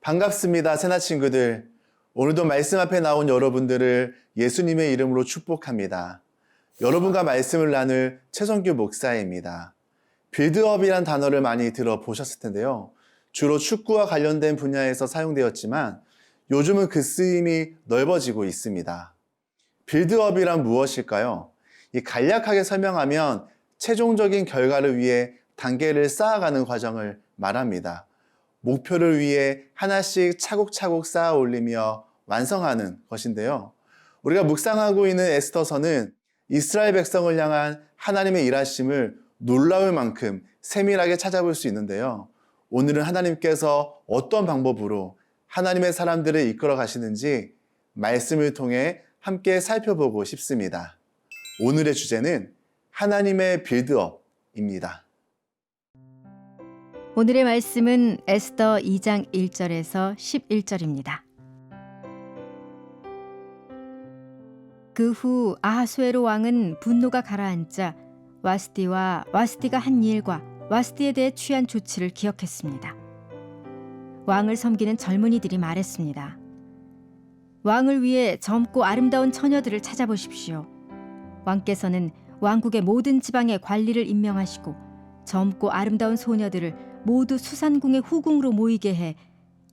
반갑습니다, 새나 친구들. 오늘도 말씀 앞에 나온 여러분들을 예수님의 이름으로 축복합니다. 여러분과 말씀을 나눌 최성규 목사입니다. 빌드업이란 단어를 많이 들어보셨을 텐데요. 주로 축구와 관련된 분야에서 사용되었지만 요즘은 그 쓰임이 넓어지고 있습니다. 빌드업이란 무엇일까요? 간략하게 설명하면 최종적인 결과를 위해 단계를 쌓아가는 과정을 말합니다. 목표를 위해 하나씩 차곡차곡 쌓아 올리며 완성하는 것인데요. 우리가 묵상하고 있는 에스더서는 이스라엘 백성을 향한 하나님의 일하심을 놀라울 만큼 세밀하게 찾아볼 수 있는데요. 오늘은 하나님께서 어떤 방법으로 하나님의 사람들을 이끌어 가시는지 말씀을 통해 함께 살펴보고 싶습니다. 오늘의 주제는 하나님의 빌드업입니다. 오늘의 말씀은 에스더 2장 1절에서 11절입니다. 그 후 아하수에로 왕은 분노가 가라앉자 와스디와 와스디가 한 일과 와스디에 대해 취한 조치를 기억했습니다. 왕을 섬기는 젊은이들이 말했습니다. 왕을 위해 젊고 아름다운 처녀들을 찾아보십시오. 왕께서는 왕국의 모든 지방에 관리를 임명하시고 젊고 아름다운 소녀들을 모두 수산궁의 후궁으로 모이게 해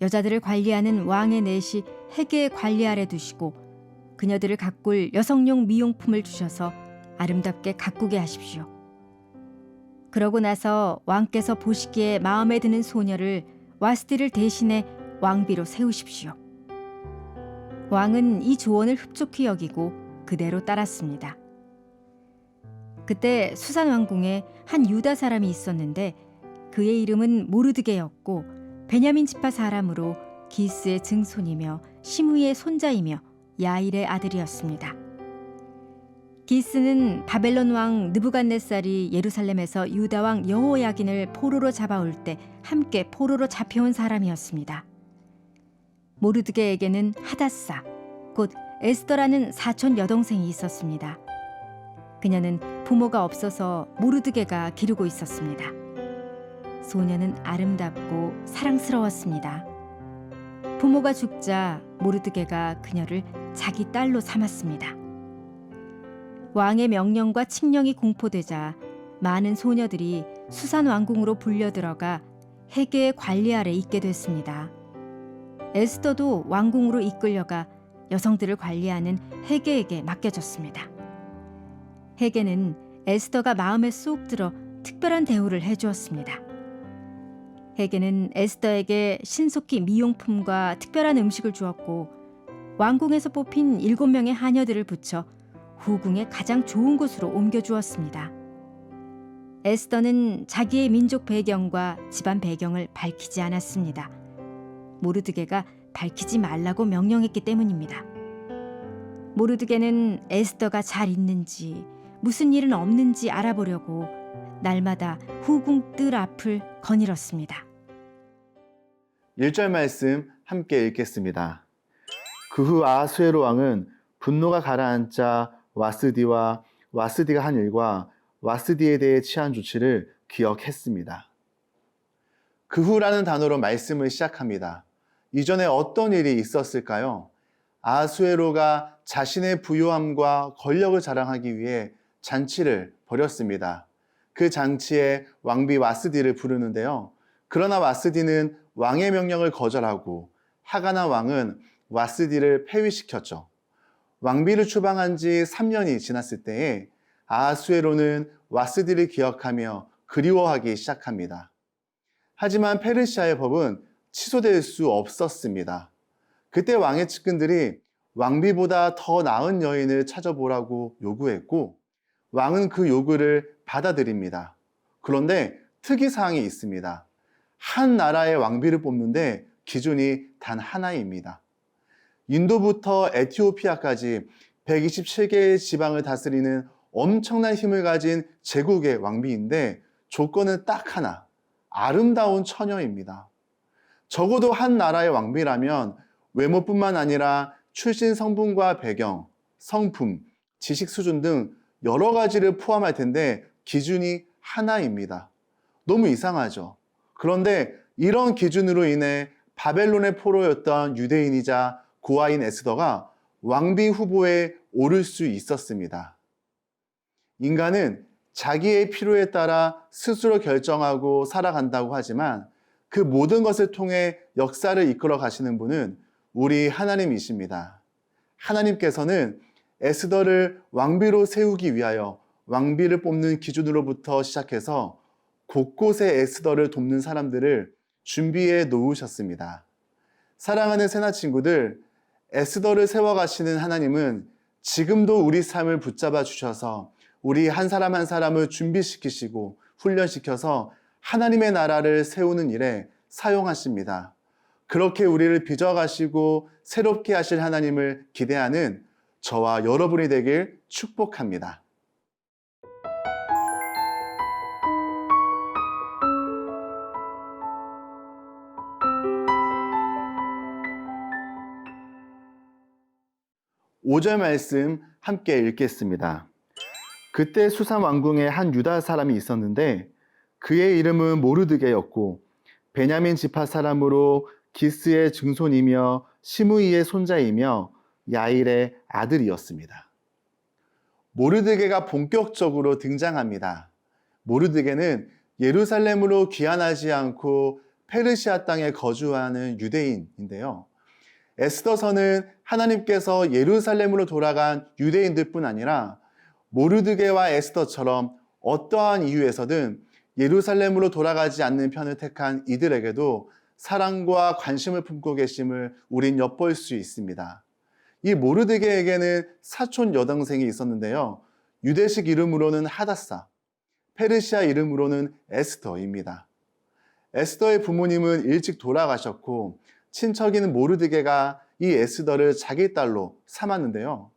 여자들을 관리하는 왕의 넷이 헤게의 관리 아래 두시고 그녀들을 가꿀 여성용 미용품을 주셔서 아름답게 가꾸게 하십시오. 그러고 나서 왕께서 보시기에 마음에 드는 소녀를 와스디를 대신해 왕비로 세우십시오. 왕은 이 조언을 흡족히 여기고 그대로 따랐습니다. 그때 수산 왕궁에 한 유다 사람이 있었는데 그의 이름은 모르드게였고 베냐민 지파 사람으로 기스의 증손이며 시므이의 손자이며 야일의 아들이었습니다. 기스는 바벨론 왕 느부갓네살이 예루살렘에서 유다 왕 여호야긴을 포로로 잡아올 때 함께 포로로 잡혀온 사람이었습니다. 모르드게에게는 하닷사, 곧 에스더라는 사촌 여동생이 있었습니다. 그녀는 부모가 없어서 모르드게가 기르고 있었습니다. 소녀는 아름답고 사랑스러웠습니다. 부모가 죽자 모르드게가 그녀를 자기 딸로 삼았습니다. 왕의 명령과 칙령이 공포되자 많은 소녀들이 수산 왕궁으로 불려들어가 헤게의 관리 아래 있게 됐습니다. 에스더도 왕궁으로 이끌려가 여성들을 관리하는 헤게에게 맡겨졌습니다. 헤게는 에스더가 마음에 쏙 들어 특별한 대우를 해주었습니다. 헤게는 에스더에게 신속히 미용품과 특별한 음식을 주었고 왕궁에서 뽑힌 7명의 하녀들을 붙여 후궁의 가장 좋은 곳으로 옮겨주었습니다. 에스더는 자기의 민족 배경과 집안 배경을 밝히지 않았습니다. 모르드게가 밝히지 말라고 명령했기 때문입니다. 모르드게는 에스더가 잘 있는지 무슨 일은 없는지 알아보려고 날마다 후궁 뜰 앞을 거닐었습니다. 1절 말씀 함께 읽겠습니다. 그 후 아하수에로 왕은 분노가 가라앉자 와스디와 와스디가 한 일과 와스디에 대해 취한 조치를 기억했습니다. 그 후라는 단어로 말씀을 시작합니다. 이전에 어떤 일이 있었을까요? 아하수에로가 자신의 부요함과 권력을 자랑하기 위해 잔치를 벌였습니다. 그 잔치에 왕비 와스디를 부르는데요. 그러나 와스디는 왕의 명령을 거절하고 하가나 왕은 와스디를 폐위시켰죠. 왕비를 추방한 지 3년이 지났을 때에 아하수에로는 와스디를 기억하며 그리워하기 시작합니다. 하지만 페르시아의 법은 취소될 수 없었습니다. 그때 왕의 측근들이 왕비보다 더 나은 여인을 찾아보라고 요구했고 왕은 그 요구를 받아들입니다. 그런데 특이사항이 있습니다. 한 나라의 왕비를 뽑는데 기준이 단 하나입니다. 인도부터 에티오피아까지 127개의 지방을 다스리는 엄청난 힘을 가진 제국의 왕비인데 조건은 딱 하나, 아름다운 처녀입니다. 적어도 한 나라의 왕비라면 외모뿐만 아니라 출신 성분과 배경, 성품, 지식 수준 등 여러 가지를 포함할 텐데 기준이 하나입니다. 너무 이상하죠? 그런데 이런 기준으로 인해 바벨론의 포로였던 유대인이자 고아인 에스더가 왕비 후보에 오를 수 있었습니다. 인간은 자기의 필요에 따라 스스로 결정하고 살아간다고 하지만 그 모든 것을 통해 역사를 이끌어 가시는 분은 우리 하나님이십니다. 하나님께서는 에스더를 왕비로 세우기 위하여 왕비를 뽑는 기준으로부터 시작해서 곳곳에 에스더를 돕는 사람들을 준비해 놓으셨습니다. 사랑하는 새나 친구들, 에스더를 세워가시는 하나님은 지금도 우리 삶을 붙잡아 주셔서 우리 한 사람 한 사람을 준비시키시고 훈련시켜서 하나님의 나라를 세우는 일에 사용하십니다. 그렇게 우리를 빚어가시고 새롭게 하실 하나님을 기대하는 저와 여러분이 되길 축복합니다. 오 절 말씀 함께 읽겠습니다. 그때 수산 왕궁에 한 유다 사람이 있었는데 그의 이름은 모르드게였고 베냐민 지파 사람으로 기스의 증손이며 시므이의 손자이며 야일의 아들이었습니다. 모르드게가 본격적으로 등장합니다. 모르드게는 예루살렘으로 귀환하지 않고 페르시아 땅에 거주하는 유대인인데요. 에스더서는 하나님께서 예루살렘으로 돌아간 유대인들뿐 아니라 모르드게와 에스더처럼 어떠한 이유에서든 예루살렘으로 돌아가지 않는 편을 택한 이들에게도 사랑과 관심을 품고 계심을 우린 엿볼 수 있습니다. 이 모르드게에게는 사촌 여동생이 있었는데요. 유대식 이름으로는 하다사, 페르시아 이름으로는 에스더입니다. 에스더의 부모님은 일찍 돌아가셨고 친척인 모르드게가 이 에스더를 자기 딸로 삼았는데요.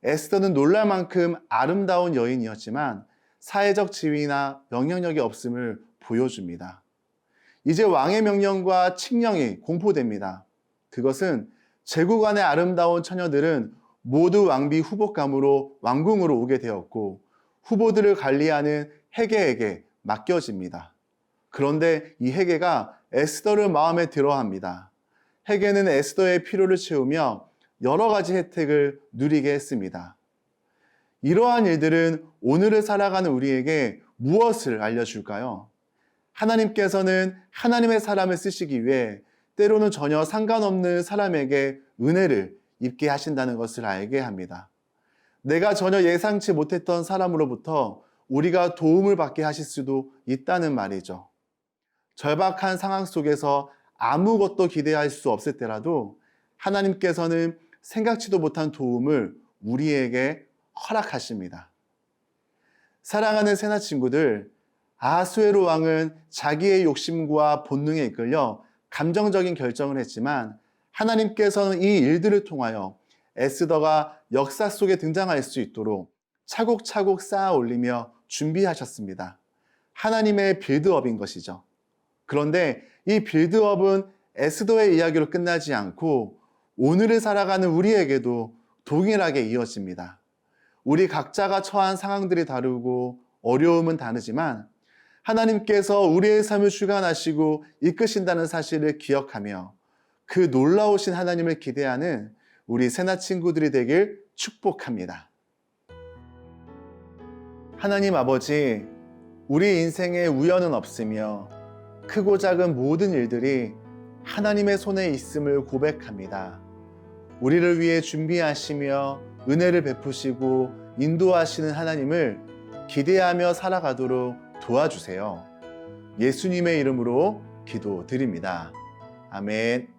에스더는 놀랄 만큼 아름다운 여인이었지만 사회적 지위나 영향력이 없음을 보여줍니다. 이제 왕의 명령과 칙령이 공포됩니다. 그것은 제국안의 아름다운 처녀들은 모두 왕비 후보감으로 왕궁으로 오게 되었고 후보들을 관리하는 헤게에게 맡겨집니다. 그런데 이 헤게가 에스더를 마음에 들어합니다. 헤게는 에스더의 필요를 채우며 여러 가지 혜택을 누리게 했습니다. 이러한 일들은 오늘을 살아가는 우리에게 무엇을 알려줄까요? 하나님께서는 하나님의 사람을 쓰시기 위해 때로는 전혀 상관없는 사람에게 은혜를 입게 하신다는 것을 알게 합니다. 내가 전혀 예상치 못했던 사람으로부터 우리가 도움을 받게 하실 수도 있다는 말이죠. 절박한 상황 속에서 아무것도 기대할 수 없을 때라도 하나님께서는 생각지도 못한 도움을 우리에게 허락하십니다. 사랑하는 새나 친구들, 아하수에로 왕은 자기의 욕심과 본능에 이끌려 감정적인 결정을 했지만 하나님께서는 이 일들을 통하여 에스더가 역사 속에 등장할 수 있도록 차곡차곡 쌓아 올리며 준비하셨습니다. 하나님의 빌드업인 것이죠. 그런데 이 빌드업은 에스더의 이야기로 끝나지 않고 오늘을 살아가는 우리에게도 동일하게 이어집니다. 우리 각자가 처한 상황들이 다르고 어려움은 다르지만 하나님께서 우리의 삶을 주관하시고 이끄신다는 사실을 기억하며 그 놀라우신 하나님을 기대하는 우리 새나 친구들이 되길 축복합니다. 하나님 아버지, 우리 인생에 우연은 없으며 크고 작은 모든 일들이 하나님의 손에 있음을 고백합니다. 우리를 위해 준비하시며 은혜를 베푸시고 인도하시는 하나님을 기대하며 살아가도록 도와주세요. 예수님의 이름으로 기도드립니다. 아멘.